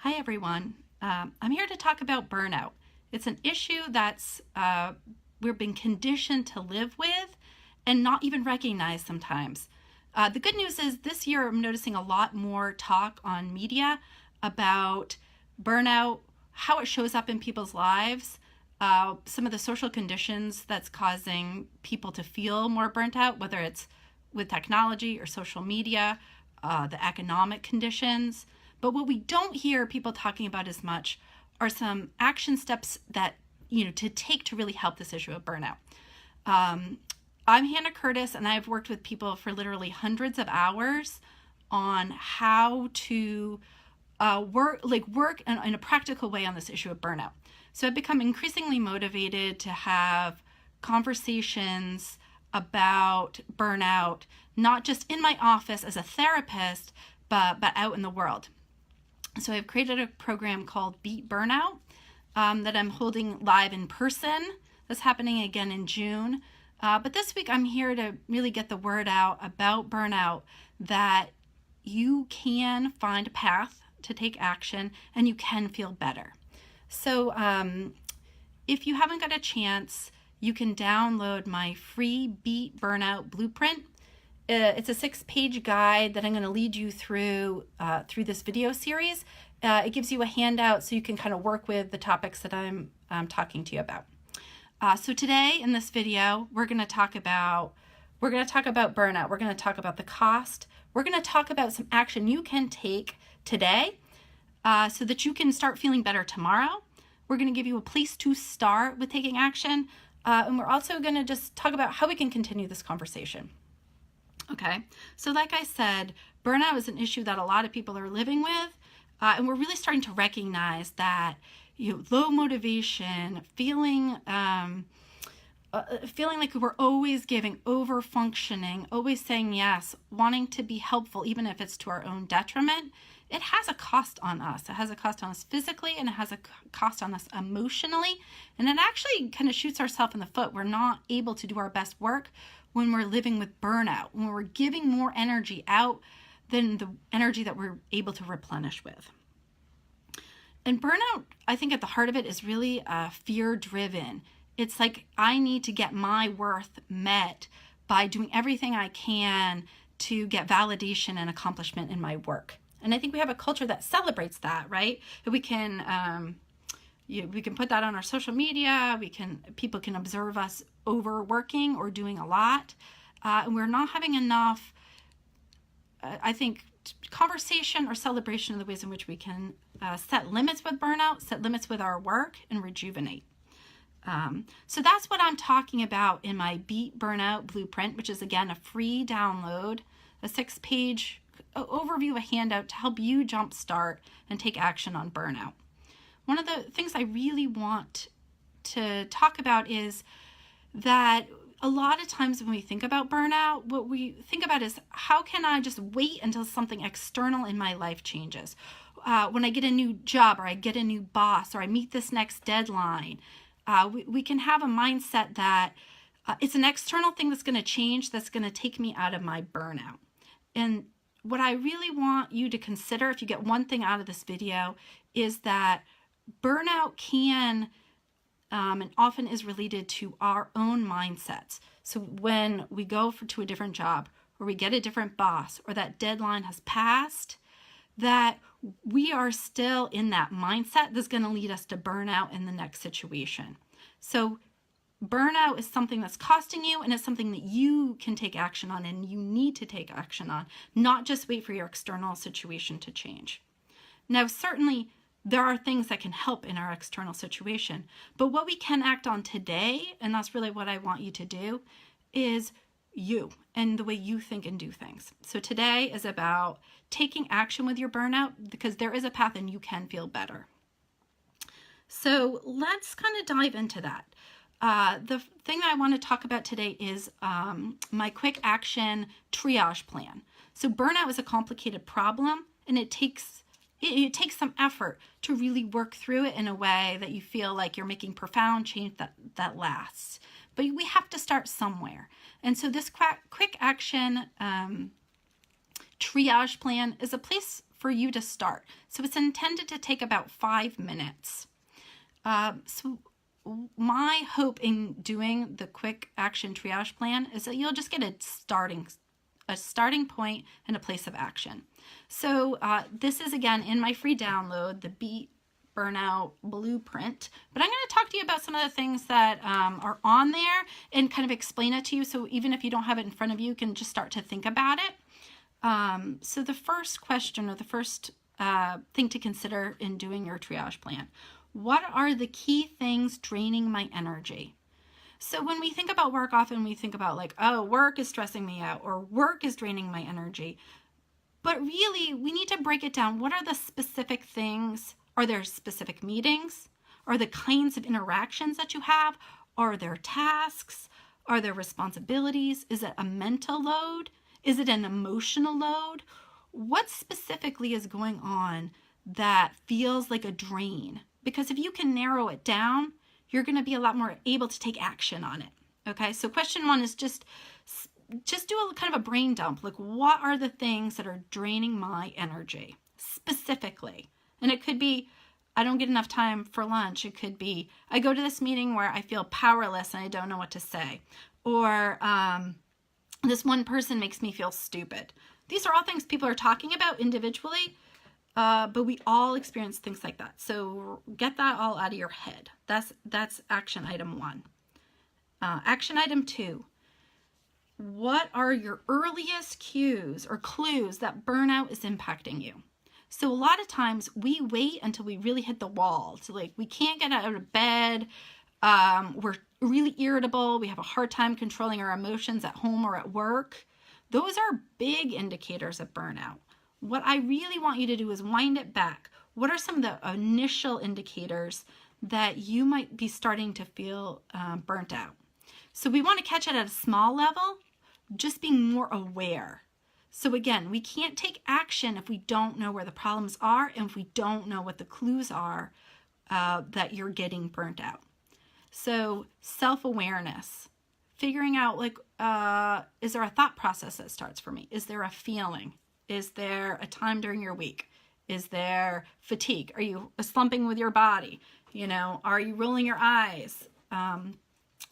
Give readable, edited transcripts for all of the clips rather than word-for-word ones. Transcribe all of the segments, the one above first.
Hi, everyone. I'm here to talk about burnout. It's an issue that's we've been conditioned to live with and not even recognize sometimes. The good news is this year I'm noticing a lot more talk on media about burnout, how it shows up in people's lives, some of the social conditions that's causing people to feel more burnt out, whether it's with technology or social media, the economic conditions. But what we don't hear people talking about as much are some action steps that, to take to really help this issue of burnout. I'm Hannah Curtis, and I've worked with people for literally hundreds of hours on how to work in a practical way on this issue of burnout. So I've become increasingly motivated to have conversations about burnout, not just in my office as a therapist, but out in the world. So I've created a program called Beat Burnout that I'm holding live in person. That's happening again in June. But this week I'm here to really get the word out about burnout, that you can find a path to take action and you can feel better. So if you haven't got a chance, you can download my free Beat Burnout Blueprint. It's a 6-page guide that I'm going to lead you through this video series. It gives you a handout so you can kind of work with the topics that I'm talking to you about. So today in this video, we're going to talk about burnout. We're going to talk about the cost. We're going to talk about some action you can take today so that you can start feeling better tomorrow. We're going to give you a place to start with taking action. And we're also going to just talk about how we can continue this conversation. Okay, so like I said, burnout is an issue that a lot of people are living with, and we're really starting to recognize that low motivation, feeling like we're always giving, over functioning, always saying yes, wanting to be helpful, even if it's to our own detriment. It has a cost on us. It has a cost on us physically, and it has a cost on us emotionally, and it actually kind of shoots ourselves in the foot. We're not able to do our best work when we're living with burnout, when we're giving more energy out than the energy that we're able to replenish with. And burnout, I think at the heart of it is really fear-driven. It's like I need to get my worth met by doing everything I can to get validation and accomplishment in my work. And I think we have a culture that celebrates that, right? We can put that on our social media. People can observe us overworking or doing a lot, and we're not having enough, I think, conversation or celebration of the ways in which we can set limits with burnout, set limits with our work, and rejuvenate. So that's what I'm talking about in my Beat Burnout Blueprint, which is, again, a free download, a 6-page overview, a handout to help you jumpstart and take action on burnout. One of the things I really want to talk about is that a lot of times when we think about burnout, what we think about is, how can I just wait until something external in my life changes? When I get a new job, or I get a new boss, or I meet this next deadline, we can have a mindset that it's an external thing that's going to change, that's going to take me out of my burnout. And what I really want you to consider, if you get one thing out of this video, is that burnout can and often is related to our own mindsets. So when we go to a different job, or we get a different boss, or that deadline has passed, that we are still in that mindset that's going to lead us to burnout in the next situation. So burnout is something that's costing you, and it's something that you can take action on, and you need to take action on, not just wait for your external situation to change. Now, certainly, there are things that can help in our external situation, but what we can act on today, and that's really what I want you to do, is you and the way you think and do things. So today is about taking action with your burnout, because there is a path and you can feel better. So let's kind of dive into that. The thing I want to talk about today is my quick action triage plan. So burnout is a complicated problem, and it takes some effort to really work through it in a way that you feel like you're making profound change that lasts. But we have to start somewhere. And so this quick action triage plan is a place for you to start. So it's intended to take about 5 minutes. So my hope in doing the quick action triage plan is that you'll just get a starting point and a place of action. So this is, again, in my free download, the Beat Burnout Blueprint. But I'm going to talk to you about some of the things that are on there and kind of explain it to you. So even if you don't have it in front of you, you can just start to think about it. So the first question, or the first thing to consider in doing your triage plan: what are the key things draining my energy? So when we think about work, often we think about like, oh, work is stressing me out, or work is draining my energy. But really, we need to break it down. What are the specific things? Are there specific meetings? Are the kinds of interactions that you have? Are there tasks? Are there responsibilities? Is it a mental load? Is it an emotional load? What specifically is going on that feels like a drain? Because if you can narrow it down, you're going to be a lot more able to take action on it. Okay, so question 1 is just do a kind of a brain dump. Like, what are the things that are draining my energy specifically? And it could be, I don't get enough time for lunch. It could be, I go to this meeting where I feel powerless and I don't know what to say. Or this one person makes me feel stupid. These are all things people are talking about individually, but we all experience things like that. So get that all out of your head. That's action item 1. Action item 2. What are your earliest cues or clues that burnout is impacting you? So a lot of times we wait until we really hit the wall. So like, we can't get out of bed. We're really irritable. We have a hard time controlling our emotions at home or at work. Those are big indicators of burnout. What I really want you to do is wind it back. What are some of the initial indicators that you might be starting to feel burnt out? So we want to catch it at a small level, just being more aware. So again, we can't take action if we don't know where the problems are and if we don't know what the clues are that you're getting burnt out. So self-awareness, figuring out like, is there a thought process that starts for me? Is there a feeling? Is there a time during your week? Is there fatigue? Are you slumping with your body? Are you rolling your eyes?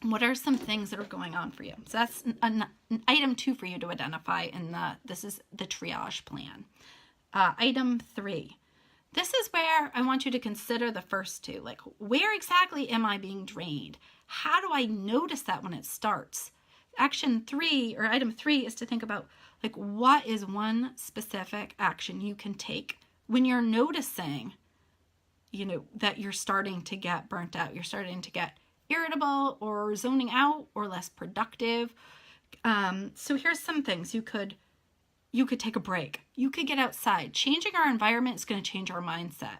What are some things that are going on for you? So that's an item 2 for you to identify in this is the triage plan. Item 3. This is where I want you to consider the first 2. Like, where exactly am I being drained? How do I notice that when it starts? Action 3, or item 3, is to think about like, what is one specific action you can take when you're noticing, that you're starting to get burnt out. You're starting to get irritable or zoning out or less productive. So here's some things. You could take a break. You could get outside. Changing our environment is going to change our mindset.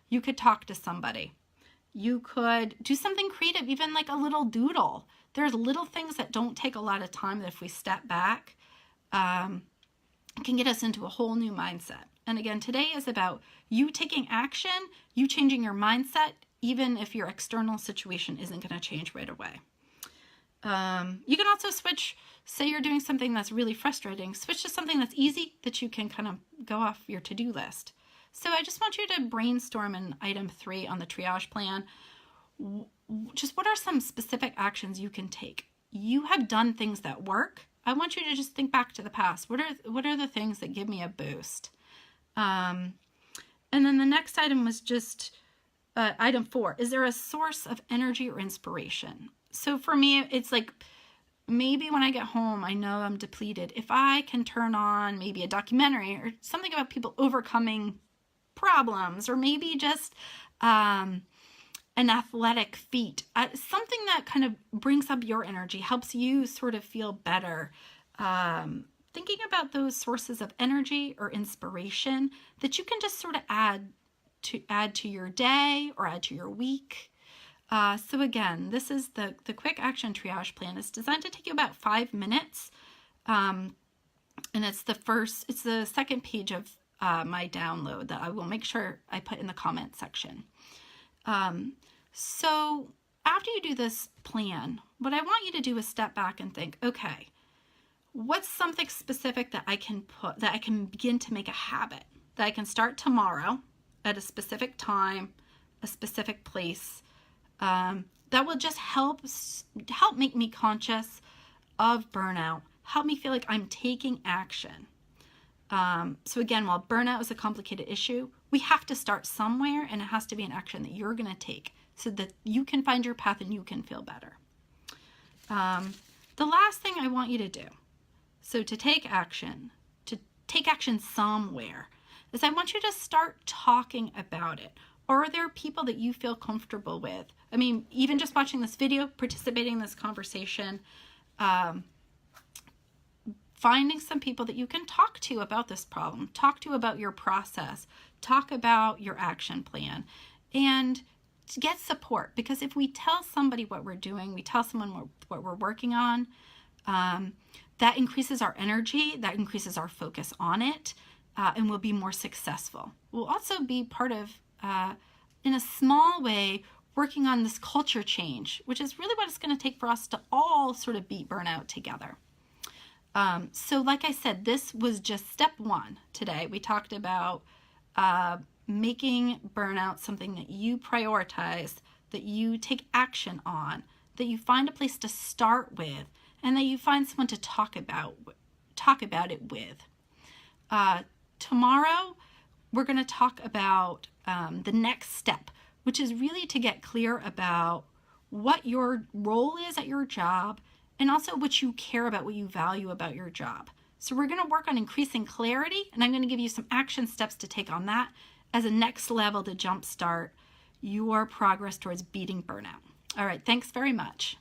You could talk to somebody. You could do something creative, even like a little doodle. There's little things that don't take a lot of time that if we step back, can get us into a whole new mindset. And again, today is about you taking action, you changing your mindset, even if your external situation isn't going to change right away. You can also switch, say you're doing something that's really frustrating, switch to something that's easy that you can kind of go off your to-do list. So I just want you to brainstorm in item 3 on the triage plan. Just what are some specific actions you can take? You have done things that work. I want you to just think back to the past. What are the things that give me a boost? And then the next item was just item 4. Is there a source of energy or inspiration? So for me, it's like maybe when I get home, I know I'm depleted. If I can turn on maybe a documentary or something about people overcoming problems, or maybe just an athletic feat, something that kind of brings up your energy, helps you sort of feel better. Thinking about those sources of energy or inspiration that you can just sort of add to your day or add to your week. So again, this is the quick action triage plan. It's designed to take you about 5 minutes. And it's the second page of my download that I will make sure I put in the comment section. So after you do this plan, what I want you to do is step back and think, okay, what's something specific that I can begin to make a habit that I can start tomorrow at a specific time, a specific place, that will just help make me conscious of burnout, help me feel like I'm taking action. So again, while burnout is a complicated issue, we have to start somewhere, and it has to be an action that you're going to take so that you can find your path and you can feel better. The last thing I want you to do, so to take action somewhere, is I want you to start talking about it. Or are there people that you feel comfortable with? I mean, even just watching this video, participating in this conversation, finding some people that you can talk to about this problem, talk to about your process, talk about your action plan, and to get support. Because if we tell somebody what we're doing, we tell someone what we're working on, that increases our energy, that increases our focus on it, and we'll be more successful. We'll also be part of, in a small way, working on this culture change, which is really what it's going to take for us to all sort of beat burnout together. So like I said, this was just step one today. We talked about making burnout something that you prioritize, that you take action on, that you find a place to start with, and that you find someone to talk about it with. Tomorrow, we're going to talk about the next step, which is really to get clear about what your role is at your job, and also what you care about, what you value about your job. So we're going to work on increasing clarity, and I'm going to give you some action steps to take on that as a next level to jumpstart your progress towards beating burnout. All right, thanks very much.